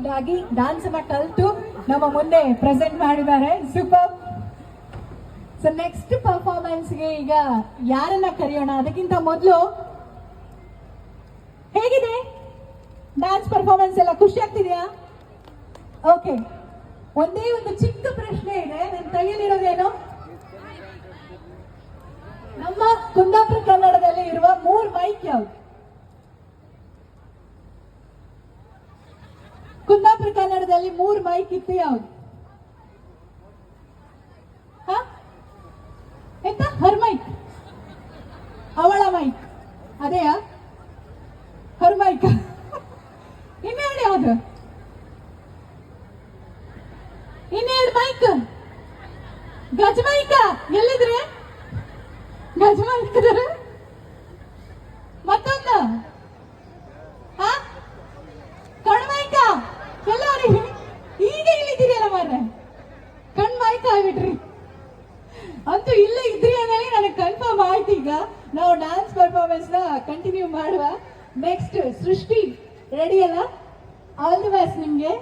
Sound ಆಗಿ dance ಅನ್ನ ಕಲಿತು ನಮ್ಮ ಮುಂದೆ ಪ್ರೆಸೆಂಟ್ ಮಾಡಿದ್ದಾರೆ. ಸೂಪರ್. ಸೊ ನೆಕ್ಸ್ಟ್ ಪರ್ಫಾರ್ಮೆನ್ಸ್ಗೆ ಈಗ ಯಾರನ್ನ ಕರೆಯೋಣ? ಅದಕ್ಕಿಂತ ಮೊದಲು ಹೇಗಿದೆ ಡ್ಯಾನ್ಸ್ ಪರ್ಫಾರ್ಮೆನ್ಸ್ ಎಲ್ಲ? ಖುಷಿ ಆಗ್ತಿದೆಯಾ? ಓಕೆ, ಒಂದೇ ಒಂದು ಚಿಕ್ಕ ಪ್ರಶ್ನೆ ಇದೆ. ನನ್ನ ಕೈಯಲ್ಲಿರೋದೇನು? ನಮ್ಮ ಕುಂದಾಪುರ ಕನ್ನಡದಲ್ಲಿ ಇರುವ 3 ಮೈಕ್ ಯಾವುದು? ಕುಂದಾಪುರ ಕನ್ನಡದಲ್ಲಿ 3 ಮೈಕ್ ಇತ್ತು, ಯಾವುದು? ಎಂತ? ಹರ್ ಮೈಕ್, ಅವಳ ಮೈಕ್, ಅದೇಯಾ ಹರ್ ಮೈಕ್? ಇನ್ನೆರಡು ಯಾವುದು? ಇನ್ನೆರಡು ಮೈಕ್ ಗಜ ಮೈಕ ಎಲ್ಲಿದ್ರೆ? ಗಜ ಮೈಕ್ ಮತ್ತೊಂದು ಕಣ್ಮೈಕ ಎಲ್ಲಾರಿ ಈಗ ಇಲ್ಲಿದ್ದೀರಲ್ಲ ಮಾರ್ರೆ, ಕಣ್ಮೈಕ ಆಗ್ಬಿಟ್ರಿ. ಅಂತೂ ಇಲ್ಲೇ ಇದ್ರಿ ಅನ್ನೋಳಿ ನನಗೆ ಕನ್ಫರ್ಮ್ ಆಯ್ತು. ಈಗ ನಾವು ಡ್ಯಾನ್ಸ್ ಪರ್ಫಾರ್ಮೆನ್ಸ್ ನ ಕಂಟಿನ್ಯೂ ಮಾಡುವ. ನೆಕ್ಸ್ಟ್ ಸೃಷ್ಟಿ, ರೆಡಿ ಅಲ್ಲ? ಆಲ್ ದಿ ಬೆಸ್ಟ್ ನಿಮ್ಗೆ.